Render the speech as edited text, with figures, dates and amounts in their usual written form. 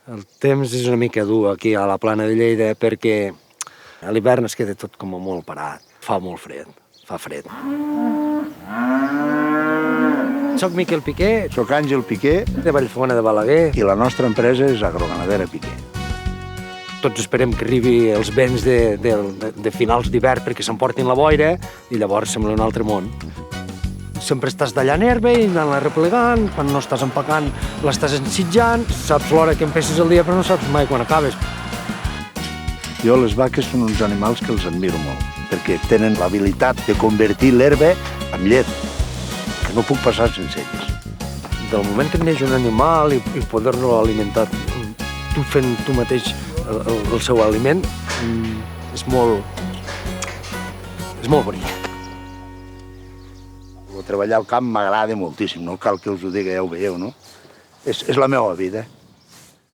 El temps és una mica dur aquí a la Plana de Lleida perquè a l'hivern es queda tot com molt parat. Fa molt fred, fa fred. Soc Miquel Piqué, Soc Àngel Piqué de Vallfogona de Balaguer. i la nostra empresa és Agroganadera Piqué. Tots esperem que arribi els vents de finals d'hivern perquè s'emportin la boira i llavors sembla un altre món. Sempre estàs d'allà en herba i anant-la replegant, quan no estàs empacant l'estàs ensitjant, saps l'hora que empieces el dia però no saps mai quan acabes. Jo les vaques són uns animals que els admiro molt, perquè tenen l'habilitat de convertir l'herba en llet, que no puc passar sense elles. Del moment que et neix un animal i poder-lo alimentar tu fent tu mateix el seu aliment és molt bonic. Treballar al camp m'agrada moltíssim, no cal que us ho digui, ja ho veieu, no? És la meva vida.